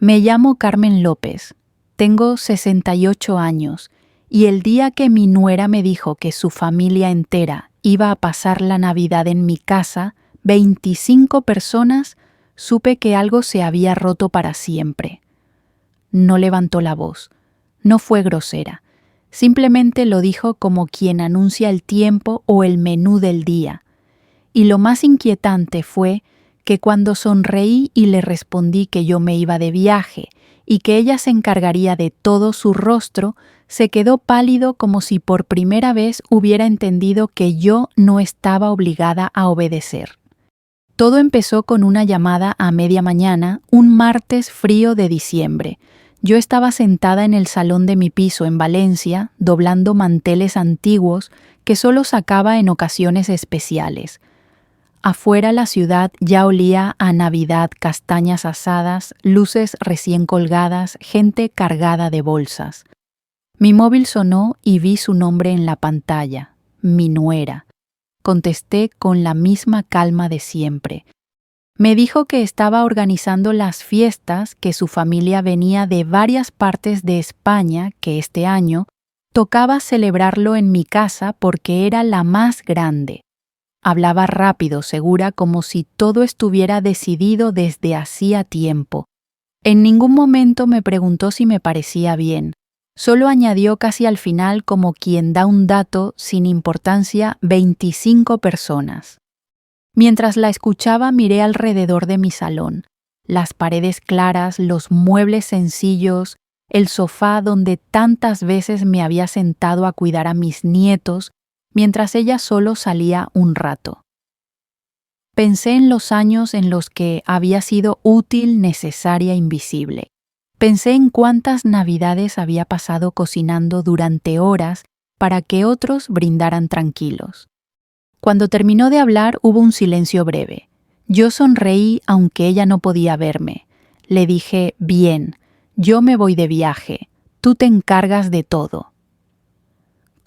Me llamo Carmen López, tengo 68 años y el día que mi nuera me dijo que su familia entera iba a pasar la Navidad en mi casa, 25 personas, supe que algo se había roto para siempre. No levantó la voz, no fue grosera, simplemente lo dijo como quien anuncia el tiempo o el menú del día. Y lo más inquietante fue que cuando sonreí y le respondí que yo me iba de viaje y que ella se encargaría de todo, su rostro se quedó pálido como si por primera vez hubiera entendido que yo no estaba obligada a obedecer. Todo empezó con una llamada a media mañana, un martes frío de diciembre. Yo estaba sentada en el salón de mi piso en Valencia, doblando manteles antiguos que solo sacaba en ocasiones especiales. Afuera la ciudad ya olía a Navidad, castañas asadas, luces recién colgadas, gente cargada de bolsas. Mi móvil sonó y vi su nombre en la pantalla, mi nuera. Contesté con la misma calma de siempre. Me dijo que estaba organizando las fiestas, que su familia venía de varias partes de España, que este año tocaba celebrarlo en mi casa porque era la más grande. Hablaba rápido, segura, como si todo estuviera decidido desde hacía tiempo. En ningún momento me preguntó si me parecía bien. Solo añadió casi al final, como quien da un dato sin importancia, 25 personas. Mientras la escuchaba, miré alrededor de mi salón. Las paredes claras, los muebles sencillos, el sofá donde tantas veces me había sentado a cuidar a mis nietos, mientras ella solo salía un rato. Pensé en los años en los que había sido útil, necesaria, invisible. Pensé en cuántas navidades había pasado cocinando durante horas para que otros brindaran tranquilos. Cuando terminó de hablar hubo un silencio breve. Yo sonreí aunque ella no podía verme. Le dije, bien, yo me voy de viaje, tú te encargas de todo.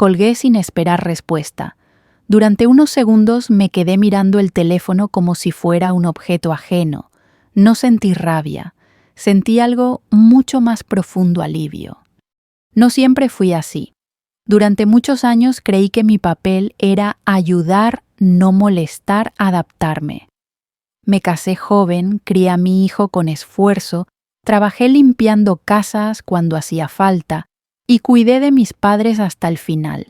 Colgué sin esperar respuesta. Durante unos segundos me quedé mirando el teléfono como si fuera un objeto ajeno. No sentí rabia. Sentí algo mucho más profundo, alivio. No siempre fui así. Durante muchos años creí que mi papel era ayudar, no molestar, adaptarme. Me casé joven, crié a mi hijo con esfuerzo, trabajé limpiando casas cuando hacía falta y cuidé de mis padres hasta el final.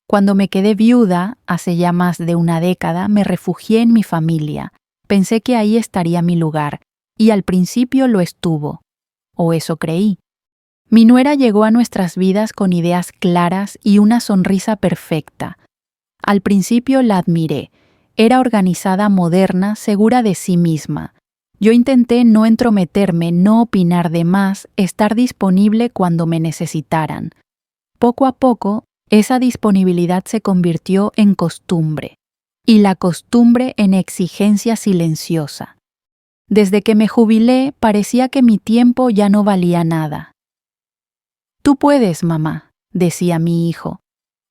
Cuando me quedé viuda, hace ya más de una década, me refugié en mi familia. Pensé que ahí estaría mi lugar, y al principio lo estuvo, o eso creí. Mi nuera llegó a nuestras vidas con ideas claras y una sonrisa perfecta. Al principio la admiré. Era organizada, moderna, segura de sí misma. Yo intenté no entrometerme, no opinar de más, estar disponible cuando me necesitaran. Poco a poco, esa disponibilidad se convirtió en costumbre, y la costumbre en exigencia silenciosa. Desde que me jubilé, parecía que mi tiempo ya no valía nada. Tú puedes, mamá, decía mi hijo.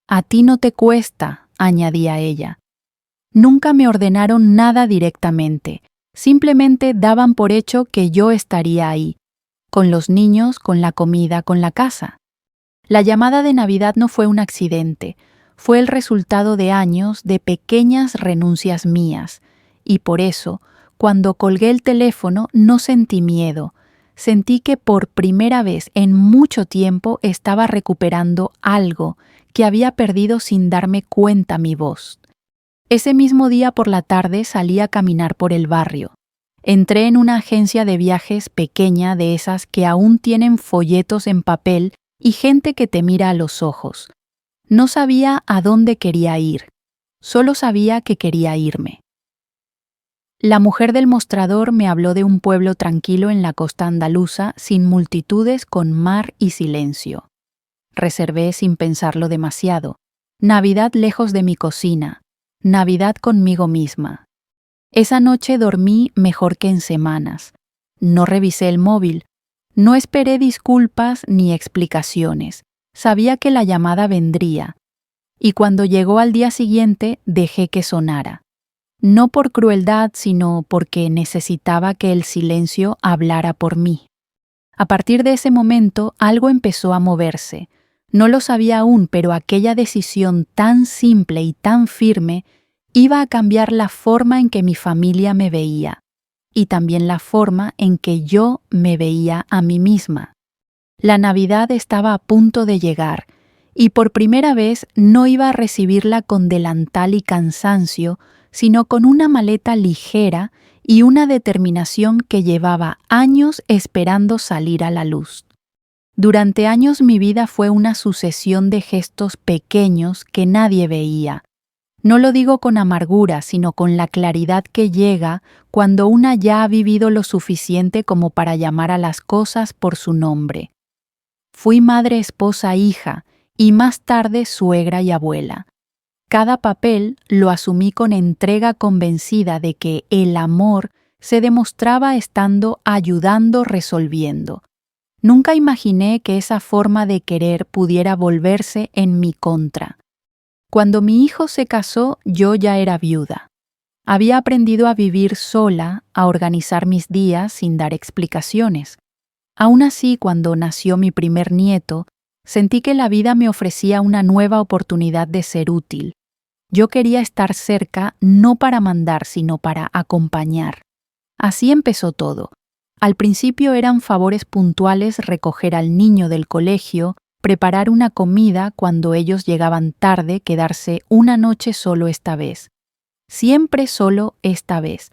A ti no te cuesta, añadía ella. Nunca me ordenaron nada directamente, simplemente daban por hecho que yo estaría ahí, con los niños, con la comida, con la casa. La llamada de Navidad no fue un accidente, fue el resultado de años de pequeñas renuncias mías, y por eso, cuando colgué el teléfono, no sentí miedo. Sentí que por primera vez en mucho tiempo estaba recuperando algo que había perdido sin darme cuenta mi voz. Ese mismo día por la tarde salí a caminar por el barrio. Entré en una agencia de viajes pequeña, de esas que aún tienen folletos en papel y gente que te mira a los ojos. No sabía a dónde quería ir, solo sabía que quería irme. La mujer del mostrador me habló de un pueblo tranquilo en la costa andaluza, sin multitudes, con mar y silencio. Reservé sin pensarlo demasiado. Navidad lejos de mi cocina. Navidad conmigo misma. Esa noche dormí mejor que en semanas. No revisé el móvil. No esperé disculpas ni explicaciones. Sabía que la llamada vendría. Y cuando llegó al día siguiente, dejé que sonara. No por crueldad, sino porque necesitaba que el silencio hablara por mí. A partir de ese momento, algo empezó a moverse. No lo sabía aún, pero aquella decisión tan simple y tan firme iba a cambiar la forma en que mi familia me veía, y también la forma en que yo me veía a mí misma. La Navidad estaba a punto de llegar, y por primera vez no iba a recibirla con delantal y cansancio, sino con una maleta ligera y una determinación que llevaba años esperando salir a la luz. Durante años mi vida fue una sucesión de gestos pequeños que nadie veía. No lo digo con amargura, sino con la claridad que llega cuando una ya ha vivido lo suficiente como para llamar a las cosas por su nombre. Fui madre, esposa, hija, y más tarde suegra y abuela. Cada papel lo asumí con entrega convencida de que el amor se demostraba estando ayudando, resolviendo. Nunca imaginé que esa forma de querer pudiera volverse en mi contra. Cuando mi hijo se casó, yo ya era viuda. Había aprendido a vivir sola, a organizar mis días sin dar explicaciones. Aún así, cuando nació mi primer nieto, sentí que la vida me ofrecía una nueva oportunidad de ser útil. Yo quería estar cerca no para mandar, sino para acompañar. Así empezó todo. Al principio eran favores puntuales recoger al niño del colegio, preparar una comida cuando ellos llegaban tarde, quedarse una noche solo esta vez. Siempre solo esta vez.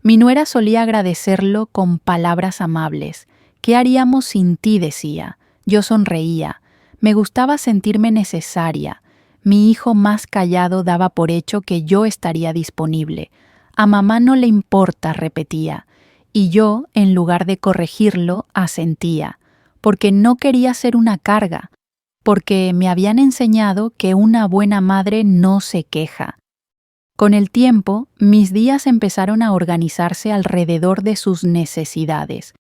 Mi nuera solía agradecerlo con palabras amables. ¿Qué haríamos sin ti?, decía. Yo sonreía. Me gustaba sentirme necesaria. Mi hijo más callado daba por hecho que yo estaría disponible. A mamá no le importa, repetía. Y yo, en lugar de corregirlo, asentía, porque no quería ser una carga, porque me habían enseñado que una buena madre no se queja. Con el tiempo, mis días empezaron a organizarse alrededor de sus necesidades.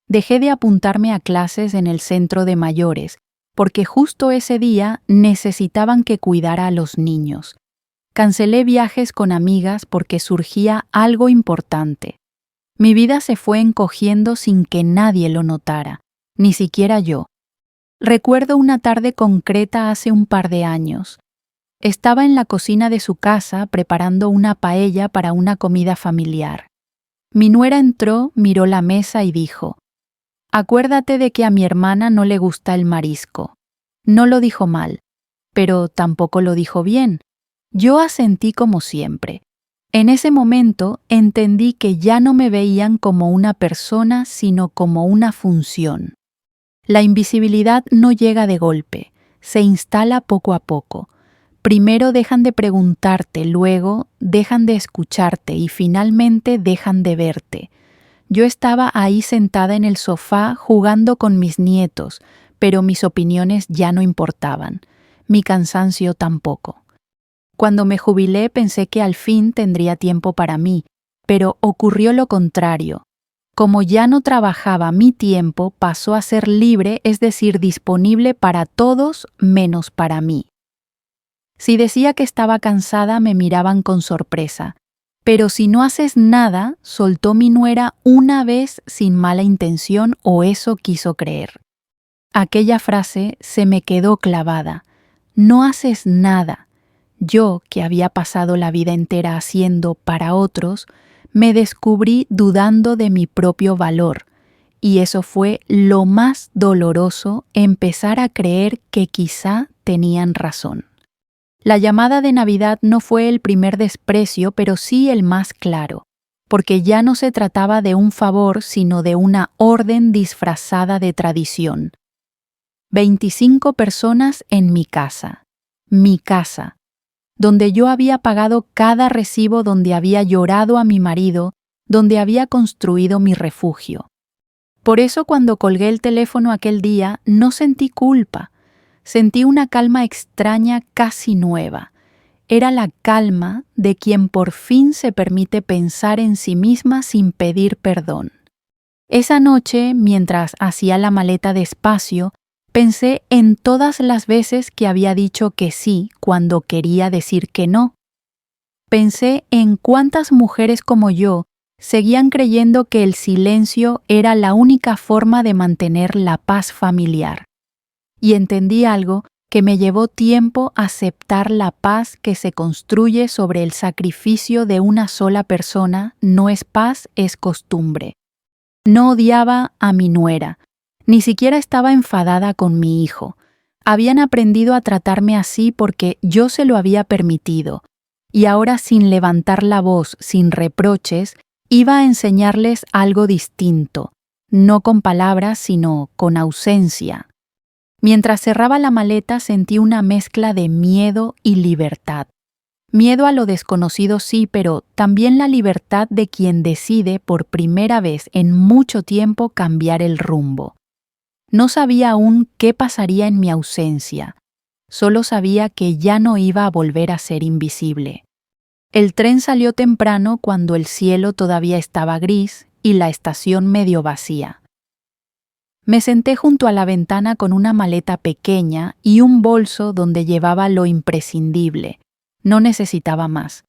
Dejé de apuntarme a clases en el centro de mayores, porque justo ese día necesitaban que cuidara a los niños. Cancelé viajes con amigas porque surgía algo importante. Mi vida se fue encogiendo sin que nadie lo notara, ni siquiera yo. Recuerdo una tarde concreta hace un par de años. Estaba en la cocina de su casa preparando una paella para una comida familiar. Mi nuera entró, miró la mesa y dijo: «Acuérdate de que a mi hermana no le gusta el marisco». No lo dijo mal, pero tampoco lo dijo bien. Yo asentí como siempre. En ese momento entendí que ya no me veían como una persona, sino como una función. La invisibilidad no llega de golpe, se instala poco a poco. Primero dejan de preguntarte, luego dejan de escucharte y finalmente dejan de verte. Yo estaba ahí sentada en el sofá jugando con mis nietos, pero mis opiniones ya no importaban, mi cansancio tampoco. Cuando me jubilé pensé que al fin tendría tiempo para mí, pero ocurrió lo contrario. Como ya no trabajaba, mi tiempo pasó a ser libre, es decir, disponible para todos menos para mí. Si decía que estaba cansada, me miraban con sorpresa. Pero si no haces nada, soltó mi nuera una vez sin mala intención, o eso quiso creer. Aquella frase se me quedó clavada. No haces nada. Yo, que había pasado la vida entera haciendo para otros, me descubrí dudando de mi propio valor, y eso fue lo más doloroso, empezar a creer que quizá tenían razón. La llamada de Navidad no fue el primer desprecio, pero sí el más claro, porque ya no se trataba de un favor, sino de una orden disfrazada de tradición. 25 personas en mi casa, donde yo había pagado cada recibo, donde había llorado a mi marido, donde había construido mi refugio. Por eso cuando colgué el teléfono aquel día no sentí culpa, sentí una calma extraña, casi nueva. Era la calma de quien por fin se permite pensar en sí misma sin pedir perdón. Esa noche, mientras hacía la maleta despacio, pensé en todas las veces que había dicho que sí cuando quería decir que no. Pensé en cuántas mujeres como yo Seguían creyendo que el silencio era la única forma de mantener la paz familiar. Y entendí algo que me llevó tiempo aceptar: la paz que se construye sobre el sacrificio de una sola persona no es paz, es costumbre. No odiaba a mi nuera, ni siquiera estaba enfadada con mi hijo. Habían aprendido a tratarme así porque yo se lo había permitido, y ahora, sin levantar la voz, sin reproches, iba a enseñarles algo distinto, no con palabras, sino con ausencia. Mientras cerraba la maleta sentí una mezcla de miedo y libertad. Miedo a lo desconocido, sí, pero también la libertad de quien decide por primera vez en mucho tiempo cambiar el rumbo. No sabía aún qué pasaría en mi ausencia, solo sabía que ya no iba a volver a ser invisible. El tren salió temprano cuando el cielo todavía estaba gris y la estación medio vacía. Me senté junto a la ventana con una maleta pequeña y un bolso donde llevaba lo imprescindible. No necesitaba más.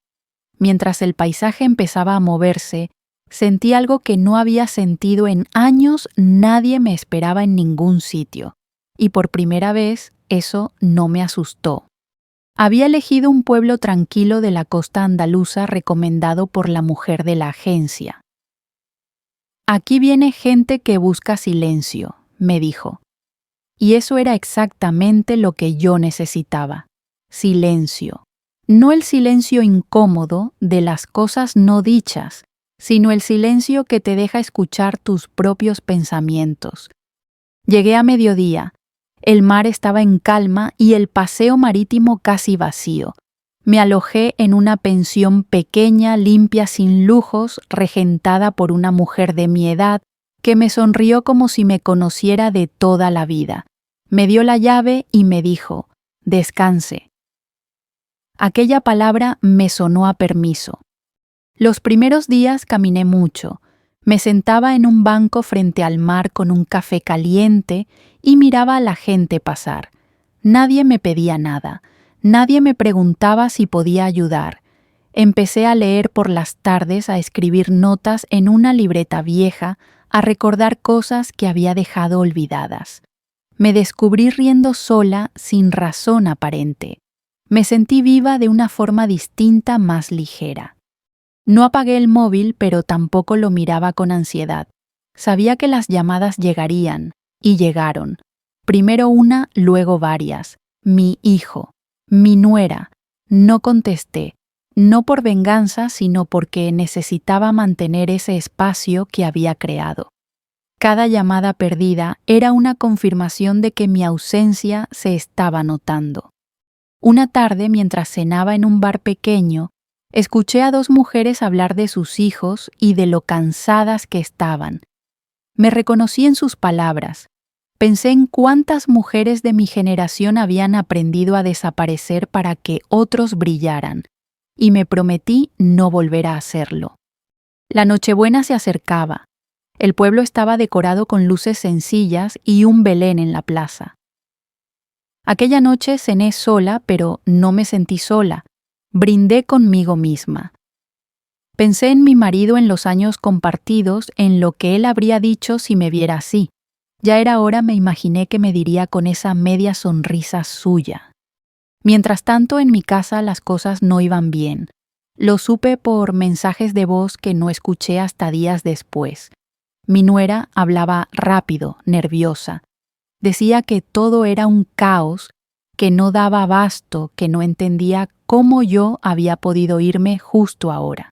Mientras el paisaje empezaba a moverse, sentí algo que no había sentido en años. Nadie me esperaba en ningún sitio, y por primera vez eso no me asustó. Había elegido un pueblo tranquilo de la costa andaluza recomendado por la mujer de la agencia. Aquí viene gente que busca silencio, me dijo. Y eso era exactamente lo que yo necesitaba. Silencio. No el silencio incómodo de las cosas no dichas, sino el silencio que te deja escuchar tus propios pensamientos. Llegué a mediodía. El mar estaba en calma y el paseo marítimo casi vacío. Me alojé en una pensión pequeña, limpia, sin lujos, regentada por una mujer de mi edad que me sonrió como si me conociera de toda la vida. Me dio la llave y me dijo: «Descanse». Aquella palabra me sonó a permiso. Los primeros días caminé mucho. Me sentaba en un banco frente al mar con un café caliente y miraba a la gente pasar. Nadie me pedía nada. Nadie me preguntaba si podía ayudar. Empecé a leer por las tardes, a escribir notas en una libreta vieja, a recordar cosas que había dejado olvidadas. Me descubrí riendo sola, sin razón aparente. Me sentí viva de una forma distinta, más ligera. No apagué el móvil, pero tampoco lo miraba con ansiedad. Sabía que las llamadas llegarían, y llegaron. Primero una, luego varias. Mi hijo, mi nuera. No contesté, no por venganza, sino porque necesitaba mantener ese espacio que había creado. Cada llamada perdida era una confirmación de que mi ausencia se estaba notando. Una tarde, mientras cenaba en un bar pequeño, escuché a dos mujeres hablar de sus hijos y de lo cansadas que estaban. Me reconocí en sus palabras. Pensé en cuántas mujeres de mi generación habían aprendido a desaparecer para que otros brillaran, y me prometí no volver a hacerlo. La Nochebuena se acercaba. El pueblo estaba decorado con luces sencillas y un Belén en la plaza. Aquella noche cené sola, pero no me sentí sola. Brindé conmigo misma. Pensé en mi marido, en los años compartidos, en lo que él habría dicho si me viera así. Ya era hora, me imaginé que me diría con esa media sonrisa suya. Mientras tanto, en mi casa las cosas no iban bien. Lo supe por mensajes de voz que no escuché hasta días después. Mi nuera hablaba rápido, nerviosa. Decía que todo era un caos, que no daba abasto, que no entendía cómo yo había podido irme justo ahora.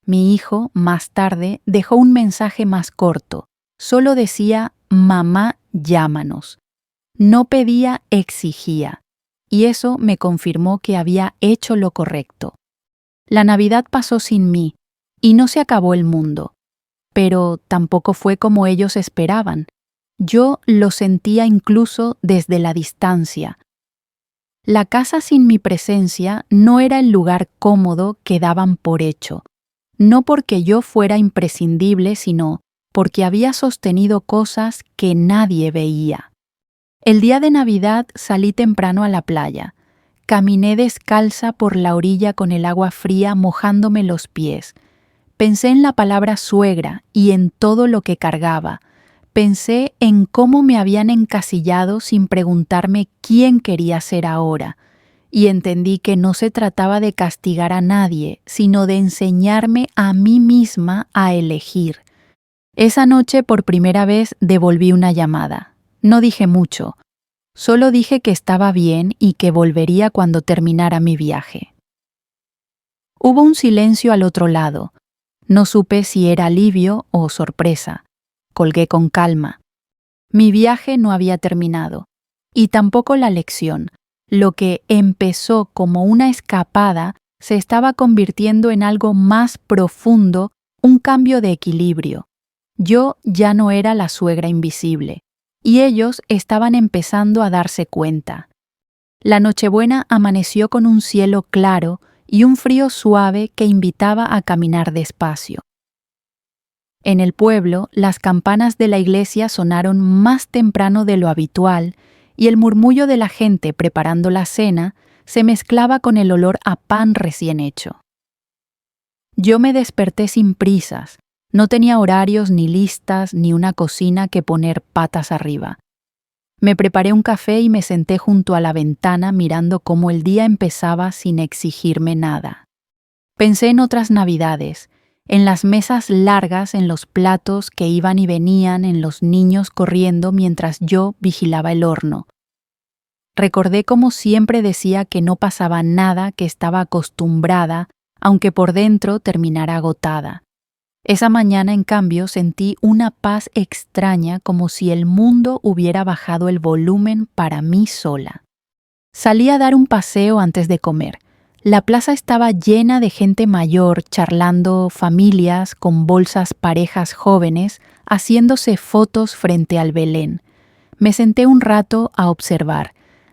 Mi hijo, más tarde, dejó un mensaje más corto. Solo decía: «Mamá, llámanos». No pedía, exigía. Y eso me confirmó que había hecho lo correcto. La Navidad pasó sin mí, y no se acabó el mundo. Pero tampoco fue como ellos esperaban. Yo lo sentía incluso desde la distancia. La casa sin mi presencia no era el lugar cómodo que daban por hecho. No porque yo fuera imprescindible, sino porque había sostenido cosas que nadie veía. El día de Navidad salí temprano a la playa. Caminé descalza por la orilla con el agua fría mojándome los pies. Pensé en la palabra suegra y en todo lo que cargaba. Pensé en cómo me habían encasillado sin preguntarme quién quería ser ahora, y entendí que no se trataba de castigar a nadie, sino de enseñarme a mí misma a elegir. Esa noche por primera vez devolví una llamada. No dije mucho, solo dije que estaba bien y que volvería cuando terminara mi viaje. Hubo un silencio al otro lado. No supe si era alivio o sorpresa. Colgué con calma. Mi viaje no había terminado, y tampoco la lección. Lo que empezó como una escapada se estaba convirtiendo en algo más profundo, un cambio de equilibrio. Yo ya no era la suegra invisible, y ellos estaban empezando a darse cuenta. La Nochebuena amaneció con un cielo claro y un frío suave que invitaba a caminar despacio. En el pueblo, las campanas de la iglesia sonaron más temprano de lo habitual y el murmullo de la gente preparando la cena se mezclaba con el olor a pan recién hecho. Yo me desperté sin prisas, no tenía horarios ni listas ni una cocina que poner patas arriba. Me preparé un café y me senté junto a la ventana mirando cómo el día empezaba sin exigirme nada. Pensé en otras Navidades, en las mesas largas, en los platos que iban y venían, en los niños corriendo mientras yo vigilaba el horno. Recordé cómo siempre decía que no pasaba nada, que estaba acostumbrada, aunque por dentro terminara agotada. Esa mañana, en cambio, sentí una paz extraña como si el mundo hubiera bajado el volumen para mí sola. Salí a dar un paseo antes de comer. La plaza estaba llena de gente mayor, charlando, familias con bolsas, parejas jóvenes, haciéndose fotos frente al Belén. Me senté un rato a observar.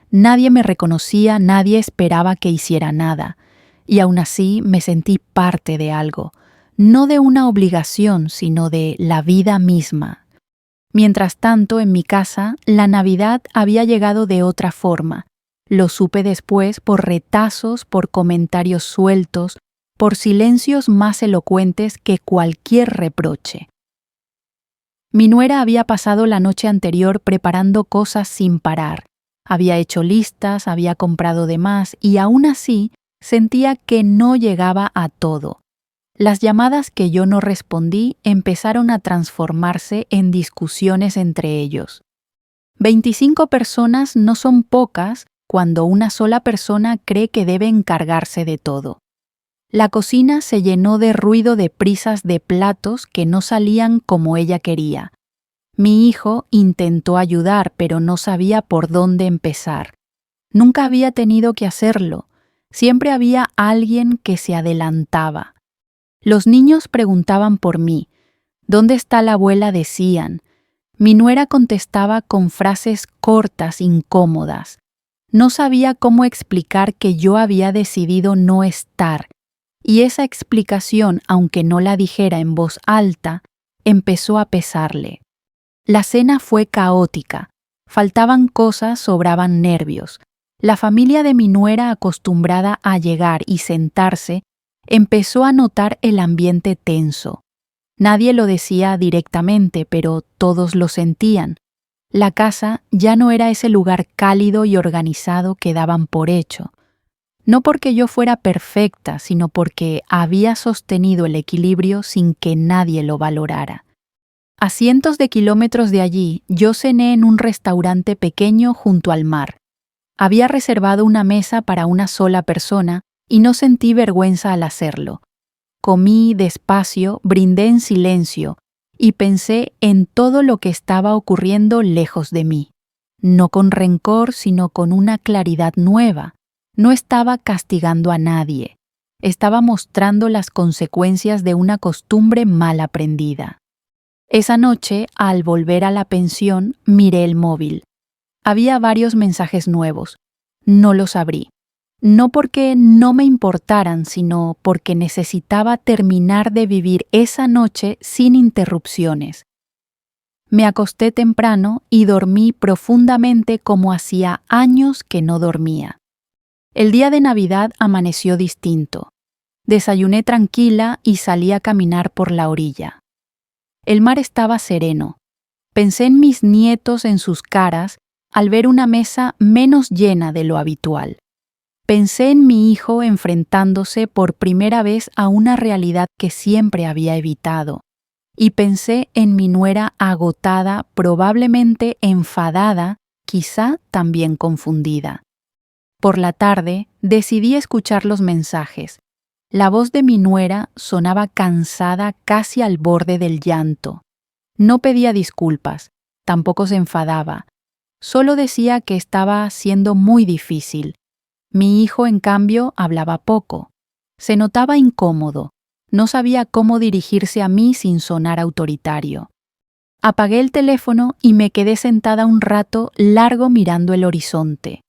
Nadie me reconocía, nadie esperaba que hiciera nada. Y aún así me sentí parte de algo. No de una obligación, sino de la vida misma. Mientras tanto, en mi casa, la Navidad había llegado de otra forma. Lo supe después por retazos, por comentarios sueltos, por silencios más elocuentes que cualquier reproche. Mi nuera había pasado la noche anterior preparando cosas sin parar. Había hecho listas, había comprado de más y aún así sentía que no llegaba a todo. Las llamadas que yo no respondí empezaron a transformarse en discusiones entre ellos. 25 personas no son pocas cuando una sola persona cree que debe encargarse de todo. La cocina se llenó de ruido de prisas de platos que no salían como ella quería. Mi hijo intentó ayudar, pero no sabía por dónde empezar. Nunca había tenido que hacerlo. Siempre había alguien que se adelantaba. Los niños preguntaban por mí. ¿Dónde está la abuela?, decían. Mi nuera contestaba con frases cortas, incómodas. No sabía cómo explicar que yo había decidido no estar, y esa explicación, aunque no la dijera en voz alta, empezó a pesarle. La cena fue caótica. Faltaban cosas, sobraban nervios. La familia de mi nuera, acostumbrada a llegar y sentarse, empezó a notar el ambiente tenso. Nadie lo decía directamente, pero todos lo sentían. La casa ya no era ese lugar cálido y organizado que daban por hecho. No porque yo fuera perfecta, sino porque había sostenido el equilibrio sin que nadie lo valorara. A cientos de kilómetros de allí, yo cené en un restaurante pequeño junto al mar. Había reservado una mesa para una sola persona y no sentí vergüenza al hacerlo. Comí despacio, brindé en silencio y pensé en todo lo que estaba ocurriendo lejos de mí. No con rencor, sino con una claridad nueva. No estaba castigando a nadie. Estaba mostrando las consecuencias de una costumbre mal aprendida. Esa noche, al volver a la pensión, miré el móvil. Había varios mensajes nuevos. No los abrí. No porque no me importaran, sino porque necesitaba terminar de vivir esa noche sin interrupciones. Me acosté temprano y dormí profundamente como hacía años que no dormía. El día de Navidad amaneció distinto. Desayuné tranquila y salí a caminar por la orilla. El mar estaba sereno. Pensé en mis nietos en sus caras al ver una mesa menos llena de lo habitual. Pensé en mi hijo enfrentándose por primera vez a una realidad que siempre había evitado. Y pensé en mi nuera agotada, probablemente enfadada, quizá también confundida. Por la tarde decidí escuchar los mensajes. La voz de mi nuera sonaba cansada, casi al borde del llanto. No pedía disculpas, tampoco se enfadaba. Solo decía que estaba siendo muy difícil. Mi hijo, en cambio, hablaba poco. Se notaba incómodo. No sabía cómo dirigirse a mí sin sonar autoritario. Apagué el teléfono y me quedé sentada un rato largo mirando el horizonte.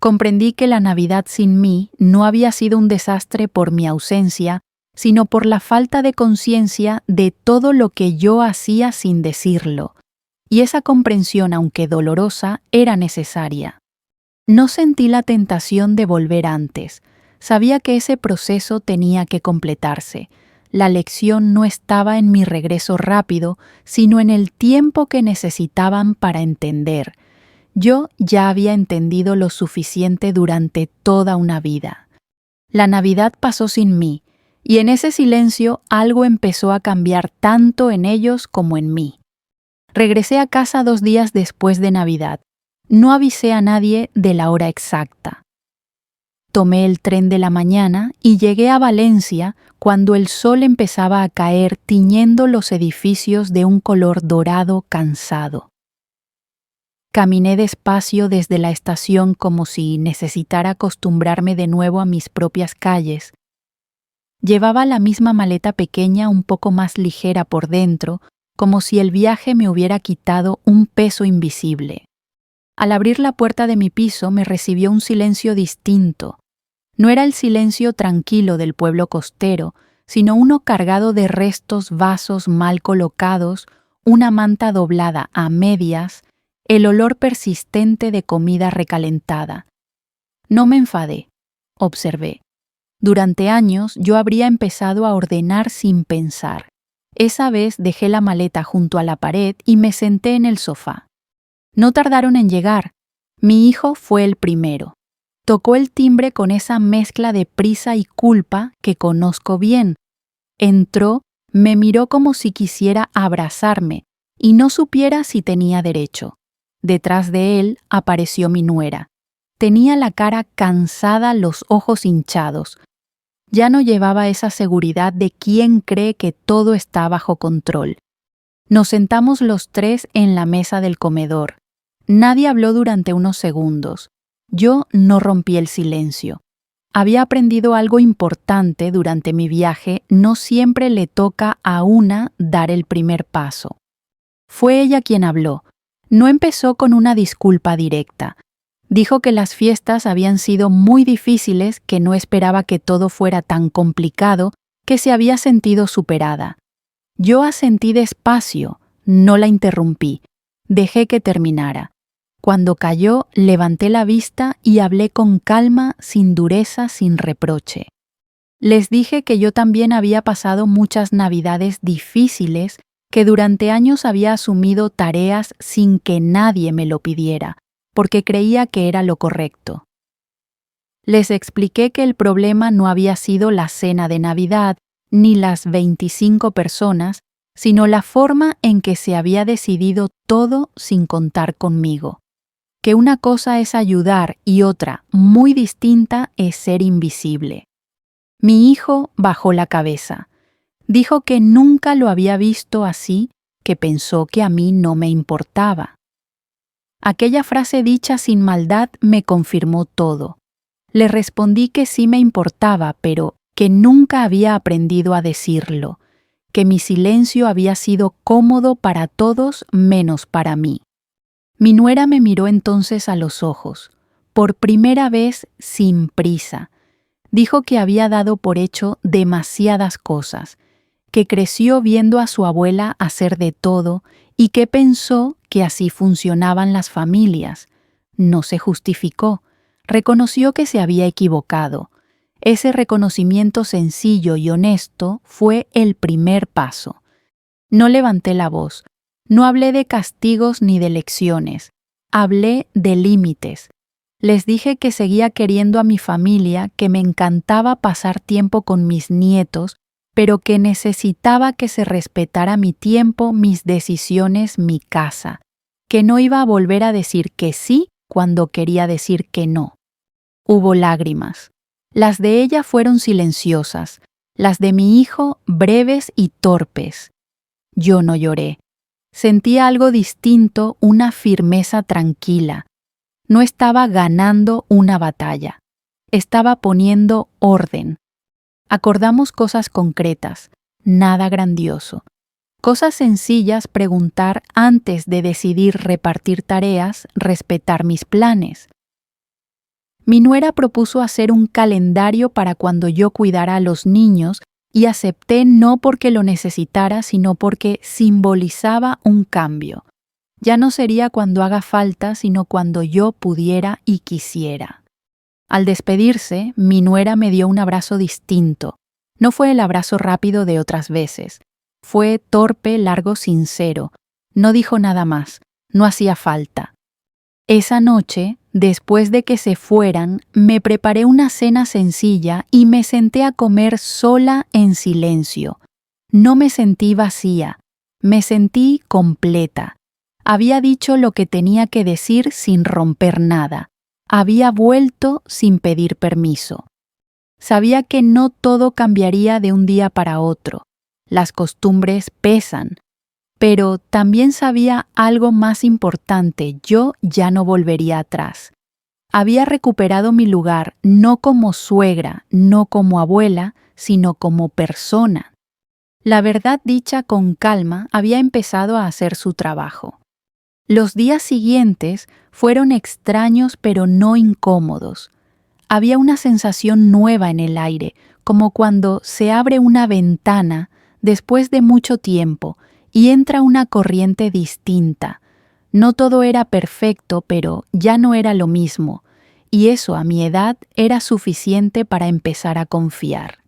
Comprendí que la Navidad sin mí no había sido un desastre por mi ausencia, sino por la falta de conciencia de todo lo que yo hacía sin decirlo. Y esa comprensión, aunque dolorosa, era necesaria. No sentí la tentación de volver antes. Sabía que ese proceso tenía que completarse. La lección no estaba en mi regreso rápido, sino en el tiempo que necesitaban para entender. Yo ya había entendido lo suficiente durante toda una vida. La Navidad pasó sin mí, y en ese silencio algo empezó a cambiar tanto en ellos como en mí. Regresé a casa 2 días después de Navidad. No avisé a nadie de la hora exacta. Tomé el tren de la mañana y llegué a Valencia cuando el sol empezaba a caer tiñendo los edificios de un color dorado cansado. Caminé despacio desde la estación como si necesitara acostumbrarme de nuevo a mis propias calles. Llevaba la misma maleta pequeña un poco más ligera por dentro, como si el viaje me hubiera quitado un peso invisible. Al abrir la puerta de mi piso me recibió un silencio distinto. No era el silencio tranquilo del pueblo costero, sino uno cargado de restos, vasos mal colocados, una manta doblada a medias, el olor persistente de comida recalentada. No me enfadé, observé. Durante años yo habría empezado a ordenar sin pensar. Esa vez dejé la maleta junto a la pared y me senté en el sofá. No tardaron en llegar. Mi hijo fue el primero. Tocó el timbre con esa mezcla de prisa y culpa que conozco bien. Entró, me miró como si quisiera abrazarme y no supiera si tenía derecho. Detrás de él apareció mi nuera. Tenía la cara cansada, los ojos hinchados. Ya no llevaba esa seguridad de quien cree que todo está bajo control. Nos sentamos los tres en la mesa del comedor. Nadie habló durante unos segundos. Yo no rompí el silencio. Había aprendido algo importante durante mi viaje. No siempre le toca a una dar el primer paso. Fue ella quien habló. No empezó con una disculpa directa. Dijo que las fiestas habían sido muy difíciles, que no esperaba que todo fuera tan complicado, que se había sentido superada. Yo asentí despacio, no la interrumpí. Dejé que terminara. Cuando calló, levanté la vista y hablé con calma, sin dureza, sin reproche. Les dije que yo también había pasado muchas Navidades difíciles, que durante años había asumido tareas sin que nadie me lo pidiera, porque creía que era lo correcto. Les expliqué que el problema no había sido la cena de Navidad, ni las 25 personas, sino la forma en que se había decidido todo sin contar conmigo. Que una cosa es ayudar y otra, muy distinta, es ser invisible. Mi hijo bajó la cabeza. Dijo que nunca lo había visto así, que pensó que a mí no me importaba. Aquella frase dicha sin maldad me confirmó todo. Le respondí que sí me importaba, pero que nunca había aprendido a decirlo, que mi silencio había sido cómodo para todos menos para mí. Mi nuera me miró entonces a los ojos, por primera vez sin prisa. Dijo que había dado por hecho demasiadas cosas, que creció viendo a su abuela hacer de todo y que pensó que así funcionaban las familias. No se justificó, reconoció que se había equivocado. Ese reconocimiento sencillo y honesto fue el primer paso. No levanté la voz, no hablé de castigos ni de lecciones, hablé de límites. Les dije que seguía queriendo a mi familia, que me encantaba pasar tiempo con mis nietos, pero que necesitaba que se respetara mi tiempo, mis decisiones, mi casa, que no iba a volver a decir que sí cuando quería decir que no. Hubo lágrimas. Las de ella fueron silenciosas, las de mi hijo breves y torpes. Yo no lloré. Sentía algo distinto, una firmeza tranquila. No estaba ganando una batalla. Estaba poniendo orden. Acordamos cosas concretas, nada grandioso. Cosas sencillas: preguntar antes de decidir repartir tareas, respetar mis planes. Mi nuera propuso hacer un calendario para cuando yo cuidara a los niños y acepté, no porque lo necesitara, sino porque simbolizaba un cambio. Ya no sería cuando haga falta, sino cuando yo pudiera y quisiera. Al despedirse, mi nuera me dio un abrazo distinto. No fue el abrazo rápido de otras veces. Fue torpe, largo, sincero. No dijo nada más. No hacía falta. Esa noche, después de que se fueran, me preparé una cena sencilla y me senté a comer sola en silencio. No me sentí vacía, me sentí completa. Había dicho lo que tenía que decir sin romper nada. Había vuelto sin pedir permiso. Sabía que no todo cambiaría de un día para otro. Las costumbres pesan. Pero también sabía algo más importante: yo ya no volvería atrás. Había recuperado mi lugar, no como suegra, no como abuela, sino como persona. La verdad dicha con calma había empezado a hacer su trabajo. Los días siguientes fueron extraños pero no incómodos. Había una sensación nueva en el aire, como cuando se abre una ventana después de mucho tiempo y entra una corriente distinta. No todo era perfecto, pero ya no era lo mismo, y eso a mi edad era suficiente para empezar a confiar.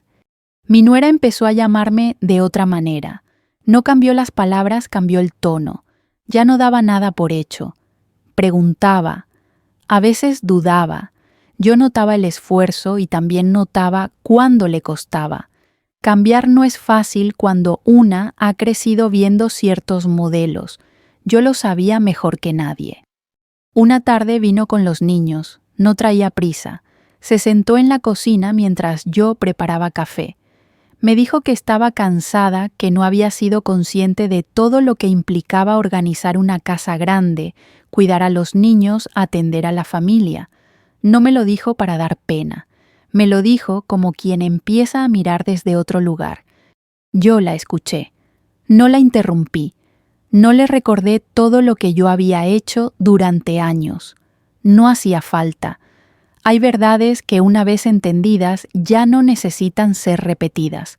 Mi nuera empezó a llamarme de otra manera. No cambió las palabras, cambió el tono. Ya no daba nada por hecho. Preguntaba. A veces dudaba. Yo notaba el esfuerzo y también notaba cuándo le costaba. Cambiar no es fácil cuando una ha crecido viendo ciertos modelos. Yo lo sabía mejor que nadie. Una tarde vino con los niños. No traía prisa. Se sentó en la cocina mientras yo preparaba café. Me dijo que estaba cansada, que no había sido consciente de todo lo que implicaba organizar una casa grande, cuidar a los niños, atender a la familia. No me lo dijo para dar pena. Me lo dijo como quien empieza a mirar desde otro lugar. Yo la escuché. No la interrumpí. No le recordé todo lo que yo había hecho durante años. No hacía falta. Hay verdades que, una vez entendidas, ya no necesitan ser repetidas.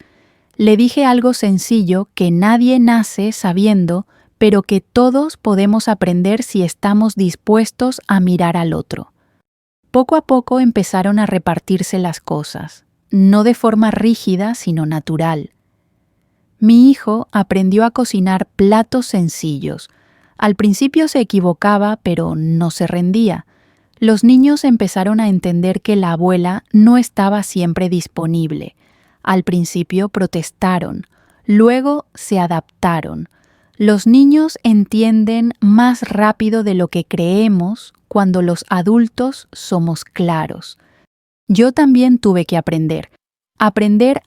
Le dije algo sencillo que nadie nace sabiendo, pero que todos podemos aprender si estamos dispuestos a mirar al otro. Poco a poco empezaron a repartirse las cosas, no de forma rígida, sino natural. Mi hijo aprendió a cocinar platos sencillos. Al principio se equivocaba, pero no se rendía. Los niños empezaron a entender que la abuela no estaba siempre disponible. Al principio protestaron, luego se adaptaron. Los niños entienden más rápido de lo que creemos cuando los adultos somos claros. Yo también tuve que aprender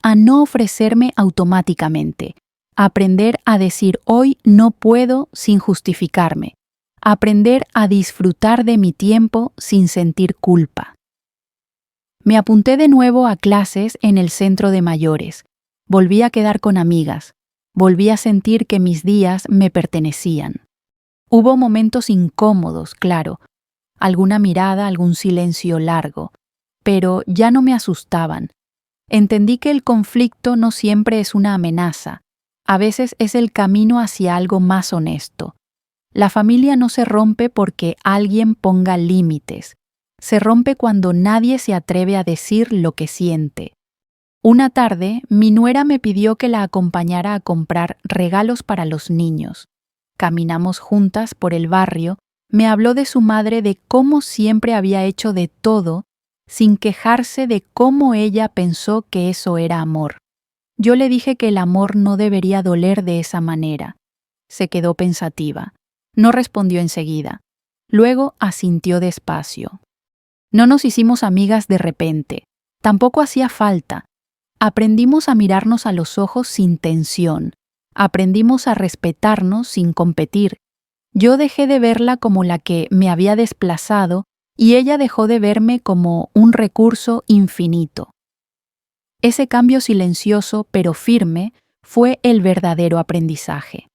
a no ofrecerme automáticamente, aprender a decir hoy no puedo sin justificarme, aprender a disfrutar de mi tiempo sin sentir culpa. Me apunté de nuevo a clases en el centro de mayores. Volví a quedar con amigas. Volví a sentir que mis días me pertenecían. Hubo momentos incómodos, claro, alguna mirada, algún silencio largo, pero ya no me asustaban. Entendí que el conflicto no siempre es una amenaza, a veces es el camino hacia algo más honesto. La familia no se rompe porque alguien ponga límites, Se rompe cuando nadie se atreve a decir lo que siente. Una tarde, mi nuera me pidió que la acompañara a comprar regalos para los niños. Caminamos juntas por el barrio, me habló de su madre, de cómo siempre había hecho de todo, sin quejarse de cómo ella pensó que eso era amor. Yo le dije que el amor no debería doler de esa manera. Se quedó pensativa. No respondió enseguida. Luego asintió despacio. No nos hicimos amigas de repente. Tampoco hacía falta. Aprendimos a mirarnos a los ojos sin tensión. Aprendimos a respetarnos sin competir. Yo dejé de verla como la que me había desplazado y ella dejó de verme como un recurso infinito. Ese cambio silencioso pero firme fue el verdadero aprendizaje.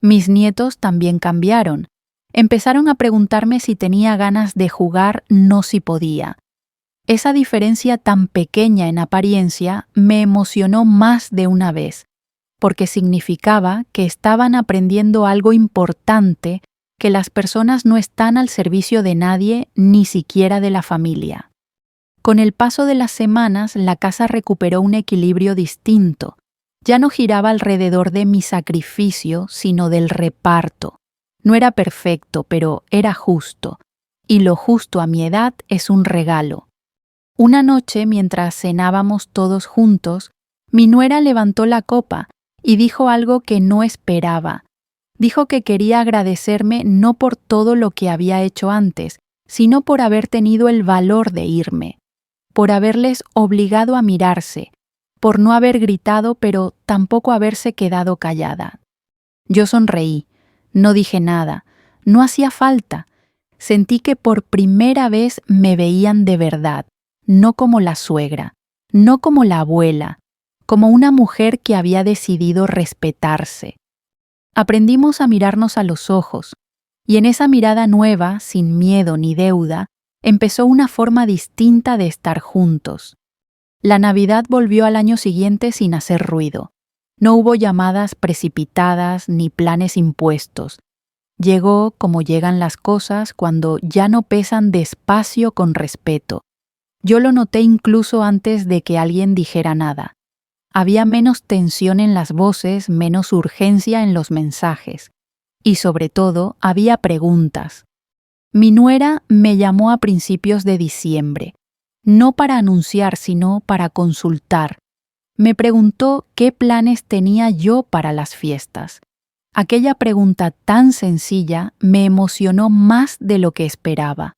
Mis nietos también cambiaron. Empezaron a preguntarme si tenía ganas de jugar, no si podía. Esa diferencia tan pequeña en apariencia me emocionó más de una vez, porque significaba que estaban aprendiendo algo importante, que las personas no están al servicio de nadie, ni siquiera de la familia. Con el paso de las semanas, la casa recuperó un equilibrio distinto. Ya no giraba alrededor de mi sacrificio, sino del reparto. No era perfecto, pero era justo. Y lo justo a mi edad es un regalo. Una noche, mientras cenábamos todos juntos, mi nuera levantó la copa y dijo algo que no esperaba. Dijo que quería agradecerme no por todo lo que había hecho antes, sino por haber tenido el valor de irme, por haberles obligado a mirarse, por no haber gritado, pero tampoco haberse quedado callada. Yo sonreí, no dije nada, no hacía falta. Sentí que por primera vez me veían de verdad, no como la suegra, no como la abuela, como una mujer que había decidido respetarse. Aprendimos a mirarnos a los ojos, y en esa mirada nueva, sin miedo ni deuda, empezó una forma distinta de estar juntos. La Navidad volvió al año siguiente sin hacer ruido. No hubo llamadas precipitadas ni planes impuestos. Llegó como llegan las cosas cuando ya no pesan despacio con respeto. Yo lo noté incluso antes de que alguien dijera nada. Había menos tensión en las voces, menos urgencia en los mensajes. Y sobre todo, había preguntas. Mi nuera me llamó a principios de diciembre, no para anunciar, sino para consultar. Me preguntó qué planes tenía yo para las fiestas. Aquella pregunta tan sencilla me emocionó más de lo que esperaba.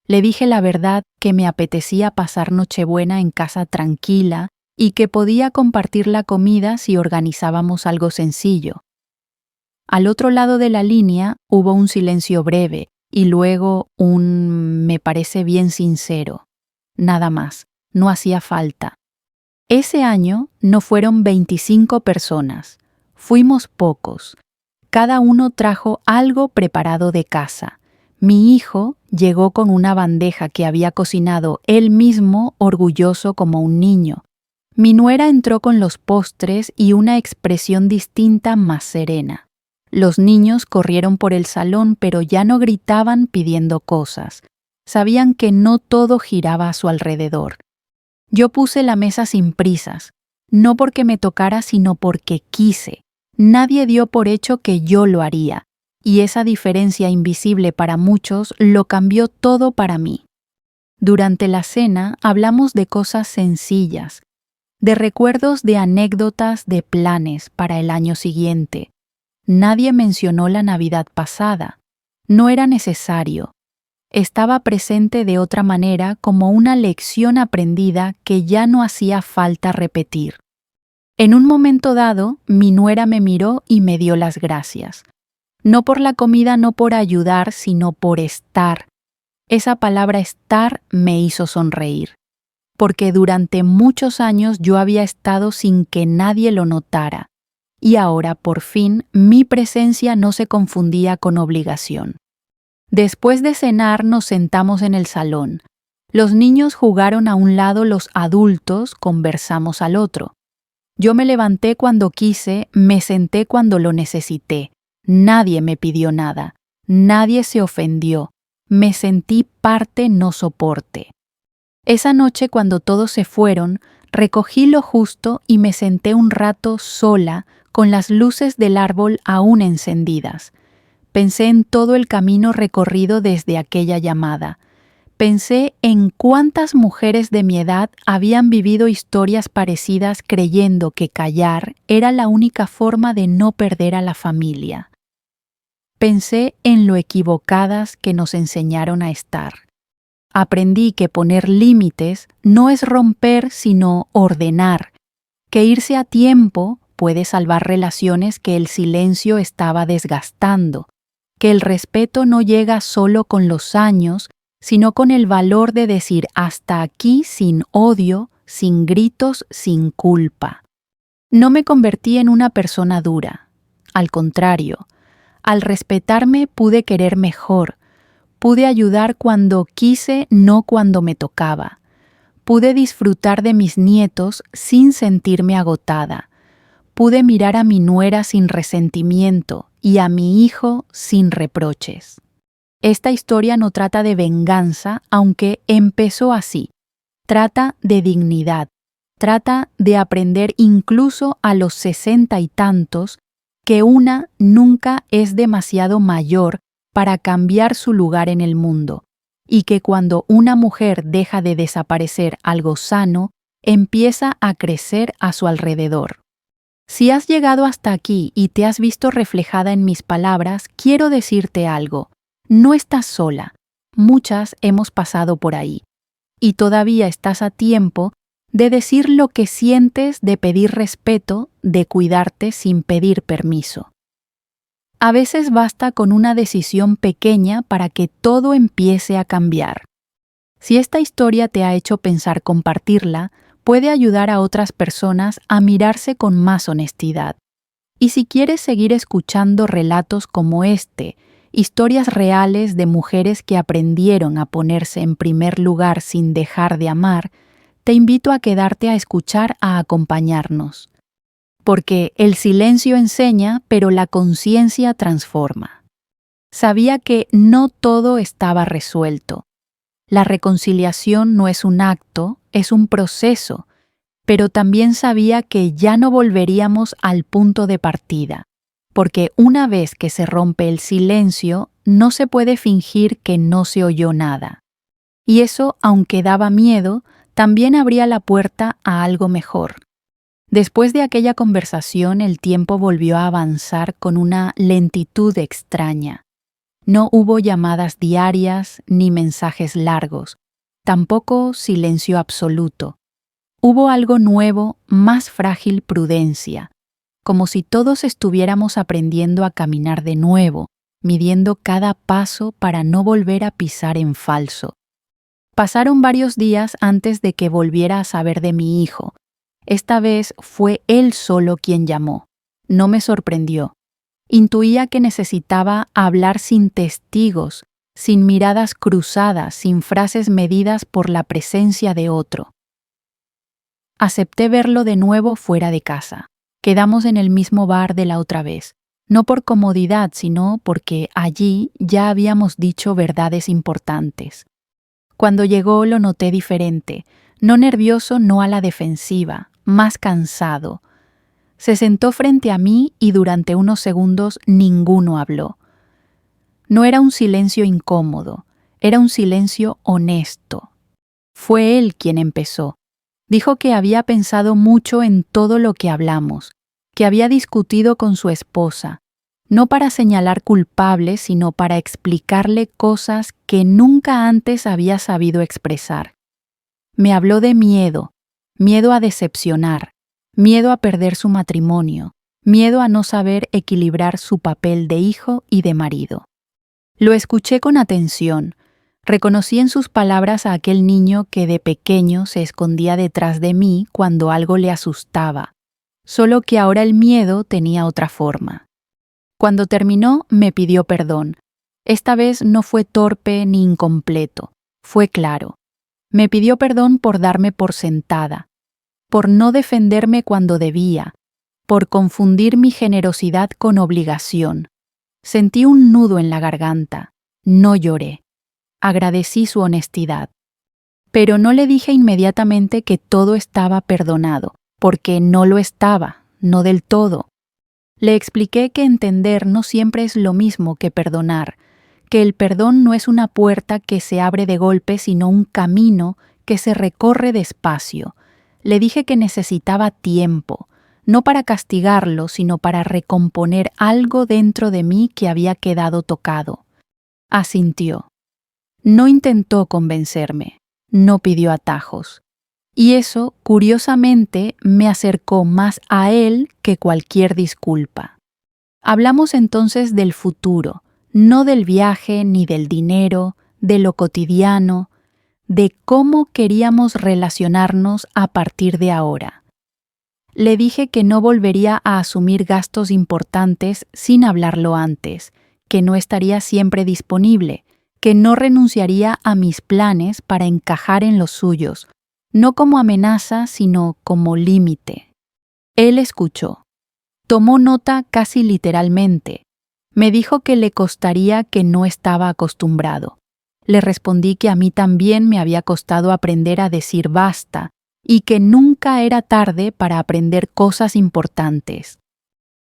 Le dije la verdad, que me apetecía pasar Nochebuena en casa tranquila y que podía compartir la comida si organizábamos algo sencillo. Al otro lado de la línea hubo un silencio breve y luego un "me parece bien sincero". Nada más, no hacía falta. Ese año no fueron 25 personas, fuimos pocos. Cada uno trajo algo preparado de casa. Mi hijo llegó con una bandeja que había cocinado él mismo, orgulloso como un niño. Mi nuera entró con los postres y una expresión distinta, más serena. Los niños corrieron por el salón, pero ya no gritaban pidiendo cosas. Sabían que no todo giraba a su alrededor. Yo puse la mesa sin prisas, no porque me tocara, sino porque quise. Nadie dio por hecho que yo lo haría, y esa diferencia invisible para muchos lo cambió todo para mí. Durante la cena hablamos de cosas sencillas, de recuerdos, de anécdotas, de planes para el año siguiente. Nadie mencionó la Navidad pasada. No era necesario. Estaba presente de otra manera, como una lección aprendida que ya no hacía falta repetir. En un momento dado, mi nuera me miró y me dio las gracias. No por la comida, no por ayudar, sino por estar. Esa palabra estar me hizo sonreír, porque durante muchos años yo había estado sin que nadie lo notara, y ahora, por fin, mi presencia no se confundía con obligación. Después de cenar nos sentamos en el salón. Los niños jugaron a un lado, los adultos conversamos al otro. Yo me levanté cuando quise, me senté cuando lo necesité. Nadie me pidió nada, nadie se ofendió. Me sentí parte, no soporte. Esa noche, cuando todos se fueron, recogí lo justo y me senté un rato sola, con las luces del árbol aún encendidas. Pensé en todo el camino recorrido desde aquella llamada. Pensé en cuántas mujeres de mi edad habían vivido historias parecidas creyendo que callar era la única forma de no perder a la familia. Pensé en lo equivocadas que nos enseñaron a estar. Aprendí que poner límites no es romper, sino ordenar, que irse a tiempo puede salvar relaciones que el silencio estaba desgastando, que el respeto no llega solo con los años, sino con el valor de decir hasta aquí sin odio, sin gritos, sin culpa. No me convertí en una persona dura. Al contrario, al respetarme pude querer mejor, pude ayudar cuando quise, no cuando me tocaba. Pude disfrutar de mis nietos sin sentirme agotada. Pude mirar a mi nuera sin resentimiento y a mi hijo sin reproches. Esta historia no trata de venganza, aunque empezó así. Trata de dignidad. Trata de aprender incluso a los 60 y tantos que una nunca es demasiado mayor para cambiar su lugar en el mundo, y que cuando una mujer deja de desaparecer algo sano, empieza a crecer a su alrededor. Si has llegado hasta aquí y te has visto reflejada en mis palabras, quiero decirte algo. No estás sola. Muchas hemos pasado por ahí. Y todavía estás a tiempo de decir lo que sientes, de pedir respeto, de cuidarte sin pedir permiso. A veces basta con una decisión pequeña para que todo empiece a cambiar. Si esta historia te ha hecho pensar compartirla, puede ayudar a otras personas a mirarse con más honestidad. Y si quieres seguir escuchando relatos como este, historias reales de mujeres que aprendieron a ponerse en primer lugar sin dejar de amar, te invito a quedarte a escuchar, a acompañarnos. Porque el silencio enseña, pero la conciencia transforma. Sabía que no todo estaba resuelto. La reconciliación no es un acto, es un proceso, pero también sabía que ya no volveríamos al punto de partida. Porque una vez que se rompe el silencio, no se puede fingir que no se oyó nada. Y eso, aunque daba miedo, también abría la puerta a algo mejor. Después de aquella conversación, el tiempo volvió a avanzar con una lentitud extraña. No hubo llamadas diarias ni mensajes largos, tampoco silencio absoluto. Hubo algo nuevo, más frágil prudencia, como si todos estuviéramos aprendiendo a caminar de nuevo, midiendo cada paso para no volver a pisar en falso. Pasaron varios días antes de que volviera a saber de mi hijo. Esta vez fue él solo quien llamó. No me sorprendió. Intuía que necesitaba hablar sin testigos, sin miradas cruzadas, sin frases medidas por la presencia de otro. Acepté verlo de nuevo fuera de casa. Quedamos en el mismo bar de la otra vez, no por comodidad, sino porque allí ya habíamos dicho verdades importantes. Cuando llegó lo noté diferente, no nervioso, no a la defensiva, más cansado. Se sentó frente a mí y durante unos segundos ninguno habló. No era un silencio incómodo, era un silencio honesto. Fue él quien empezó. Dijo que había pensado mucho en todo lo que hablamos, que había discutido con su esposa, no para señalar culpables, sino para explicarle cosas que nunca antes había sabido expresar. Me habló de miedo, miedo a decepcionar, miedo a perder su matrimonio, miedo a no saber equilibrar su papel de hijo y de marido. Lo escuché con atención. Reconocí en sus palabras a aquel niño que de pequeño se escondía detrás de mí cuando algo le asustaba, solo que ahora el miedo tenía otra forma. Cuando terminó, me pidió perdón. Esta vez no fue torpe ni incompleto, fue claro. Me pidió perdón por darme por sentada, por no defenderme cuando debía, por confundir mi generosidad con obligación. Sentí un nudo en la garganta. No lloré. Agradecí su honestidad. Pero no le dije inmediatamente que todo estaba perdonado, porque no lo estaba, no del todo. Le expliqué que entender no siempre es lo mismo que perdonar, que el perdón no es una puerta que se abre de golpe, sino un camino que se recorre despacio. Le dije que necesitaba tiempo, no para castigarlo, sino para recomponer algo dentro de mí que había quedado tocado. Asintió. No intentó convencerme, no pidió atajos. Y eso, curiosamente, me acercó más a él que cualquier disculpa. Hablamos entonces del futuro, no del viaje ni del dinero, de lo cotidiano, de cómo queríamos relacionarnos a partir de ahora. Le dije que no volvería a asumir gastos importantes sin hablarlo antes, que no estaría siempre disponible, que no renunciaría a mis planes para encajar en los suyos, no como amenaza, sino como límite. Él escuchó. Tomó nota casi literalmente. Me dijo que le costaría que no estaba acostumbrado. Le respondí que a mí también me había costado aprender a decir basta y que nunca era tarde para aprender cosas importantes.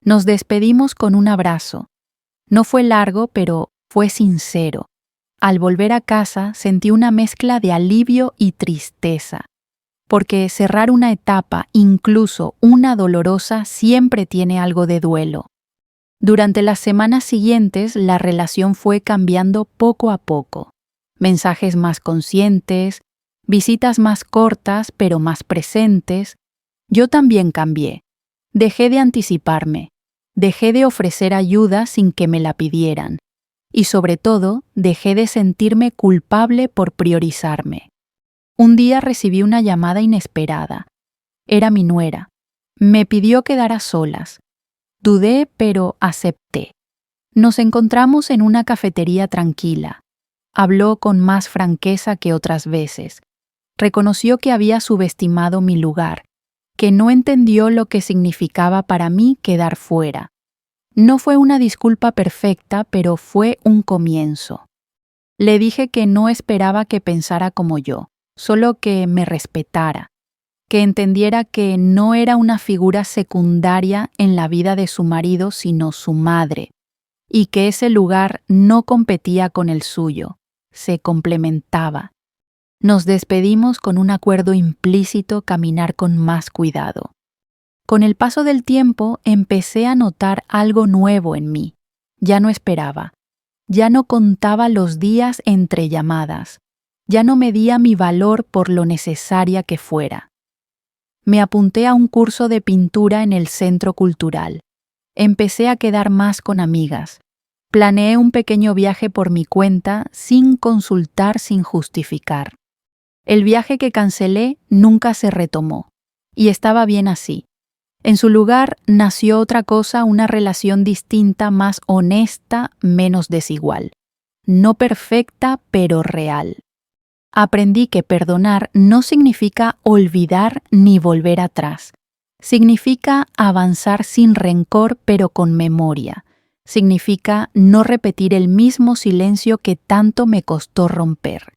Nos despedimos con un abrazo. No fue largo, pero fue sincero. Al volver a casa sentí una mezcla de alivio y tristeza, porque cerrar una etapa, incluso una dolorosa, siempre tiene algo de duelo. Durante las semanas siguientes, la relación fue cambiando poco a poco. Mensajes más conscientes, visitas más cortas pero más presentes. Yo también cambié. Dejé de anticiparme. Dejé de ofrecer ayuda sin que me la pidieran. Y sobre todo, dejé de sentirme culpable por priorizarme. Un día recibí una llamada inesperada. Era mi nuera. Me pidió quedar a solas. Dudé, pero acepté. Nos encontramos en una cafetería tranquila. Habló con más franqueza que otras veces. Reconoció que había subestimado mi lugar, que no entendió lo que significaba para mí quedar fuera. No fue una disculpa perfecta, pero fue un comienzo. Le dije que no esperaba que pensara como yo, solo que me respetara, que entendiera que no era una figura secundaria en la vida de su marido, sino su madre, y que ese lugar no competía con el suyo, se complementaba. Nos despedimos con un acuerdo implícito: caminar con más cuidado. Con el paso del tiempo empecé a notar algo nuevo en mí. Ya no esperaba. Ya no contaba los días entre llamadas. Ya no medía mi valor por lo necesaria que fuera. Me apunté a un curso de pintura en el centro cultural. Empecé a quedar más con amigas. Planeé un pequeño viaje por mi cuenta sin consultar, sin justificar. El viaje que cancelé nunca se retomó. Y estaba bien así. En su lugar nació otra cosa, una relación distinta, más honesta, menos desigual. No perfecta, pero real. Aprendí que perdonar no significa olvidar ni volver atrás. Significa avanzar sin rencor, pero con memoria. Significa no repetir el mismo silencio que tanto me costó romper.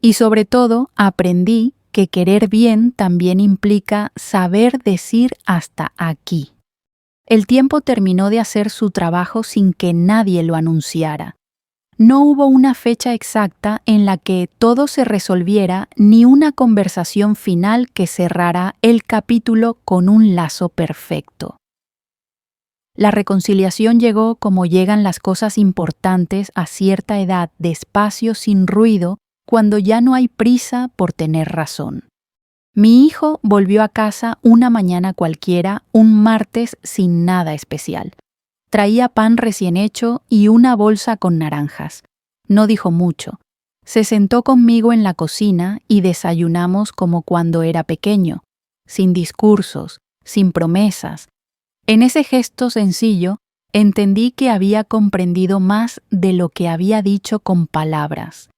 Y sobre todo, aprendí que querer bien también implica saber decir hasta aquí. El tiempo terminó de hacer su trabajo sin que nadie lo anunciara. No hubo una fecha exacta en la que todo se resolviera, ni una conversación final que cerrara el capítulo con un lazo perfecto. La reconciliación llegó como llegan las cosas importantes a cierta edad, despacio, sin ruido, cuando ya no hay prisa por tener razón. Mi hijo volvió a casa una mañana cualquiera, un martes sin nada especial. Traía pan recién hecho y una bolsa con naranjas. No dijo mucho. Se sentó conmigo en la cocina y desayunamos como cuando era pequeño, sin discursos, sin promesas. En ese gesto sencillo, entendí que había comprendido más de lo que había dicho con palabras.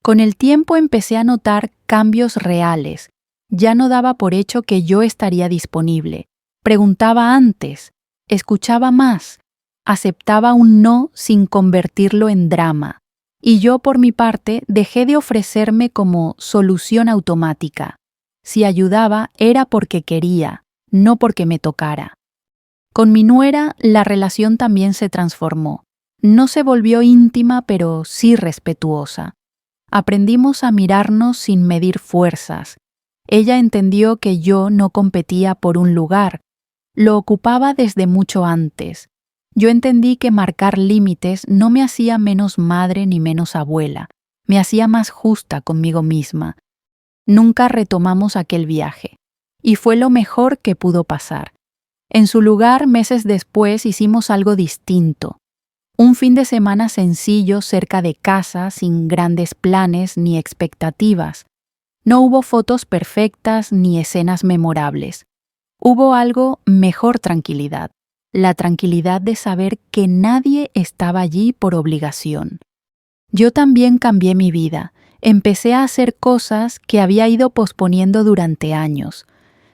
Con el tiempo empecé a notar cambios reales. Ya no daba por hecho que yo estaría disponible. Preguntaba antes, escuchaba más, aceptaba un no sin convertirlo en drama. Y yo, por mi parte, dejé de ofrecerme como solución automática. Si ayudaba era porque quería, no porque me tocara. Con mi nuera, la relación también se transformó. No se volvió íntima, pero sí respetuosa. Aprendimos a mirarnos sin medir fuerzas. Ella entendió que yo no competía por un lugar, lo ocupaba desde mucho antes. Yo entendí que marcar límites no me hacía menos madre ni menos abuela, me hacía más justa conmigo misma. Nunca retomamos aquel viaje, y fue lo mejor que pudo pasar. En su lugar, meses después, hicimos algo distinto. Un fin de semana sencillo cerca de casa, sin grandes planes ni expectativas. No hubo fotos perfectas ni escenas memorables. Hubo algo mejor: tranquilidad. La tranquilidad de saber que nadie estaba allí por obligación. Yo también cambié mi vida. Empecé a hacer cosas que había ido posponiendo durante años.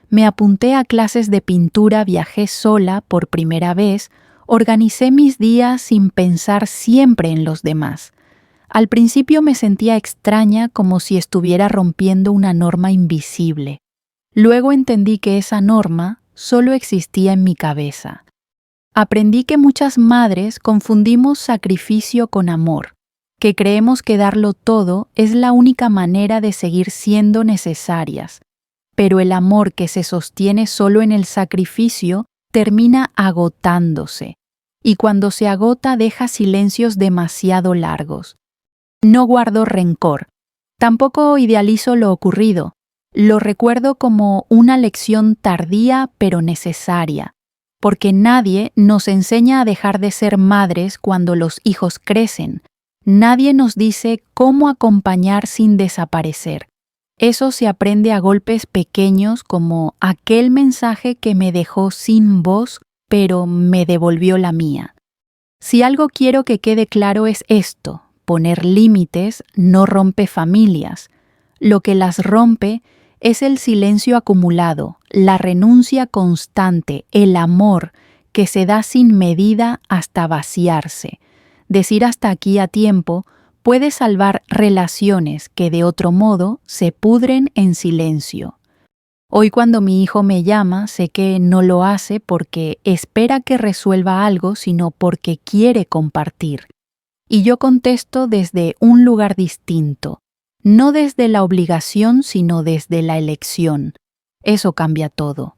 Me apunté a clases de pintura, viajé sola por primera vez, organicé mis días sin pensar siempre en los demás. Al principio me sentía extraña, como si estuviera rompiendo una norma invisible. Luego entendí que esa norma solo existía en mi cabeza. Aprendí que muchas madres confundimos sacrificio con amor, que creemos que darlo todo es la única manera de seguir siendo necesarias. Pero el amor que se sostiene solo en el sacrificio termina agotándose, y cuando se agota deja silencios demasiado largos. No guardo rencor, tampoco idealizo lo ocurrido, lo recuerdo como una lección tardía pero necesaria, porque nadie nos enseña a dejar de ser madres cuando los hijos crecen. Nadie nos dice cómo acompañar sin desaparecer. Eso se aprende a golpes pequeños, como aquel mensaje que me dejó sin voz, pero me devolvió la mía. Si algo quiero que quede claro es esto: poner límites no rompe familias. Lo que las rompe es el silencio acumulado, la renuncia constante, el amor que se da sin medida hasta vaciarse. Decir hasta aquí a tiempo puede salvar relaciones que de otro modo se pudren en silencio. Hoy, cuando mi hijo me llama, sé que no lo hace porque espera que resuelva algo, sino porque quiere compartir. Y yo contesto desde un lugar distinto, no desde la obligación, sino desde la elección. Eso cambia todo.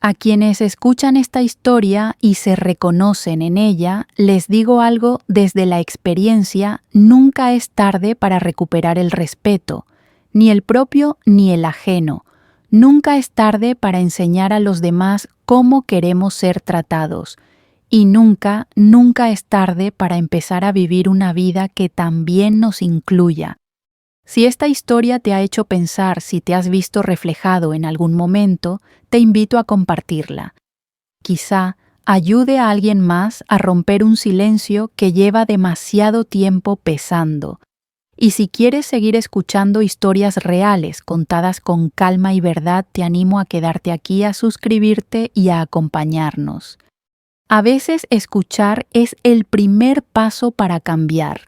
A quienes escuchan esta historia y se reconocen en ella, les digo algo desde la experiencia: nunca es tarde para recuperar el respeto, ni el propio ni el ajeno. Nunca es tarde para enseñar a los demás cómo queremos ser tratados. Y nunca, nunca es tarde para empezar a vivir una vida que también nos incluya. Si esta historia te ha hecho pensar, si te has visto reflejado en algún momento, te invito a compartirla. Quizá ayude a alguien más a romper un silencio que lleva demasiado tiempo pesando. Y si quieres seguir escuchando historias reales contadas con calma y verdad, te animo a quedarte aquí, a suscribirte y a acompañarnos. A veces escuchar es el primer paso para cambiar.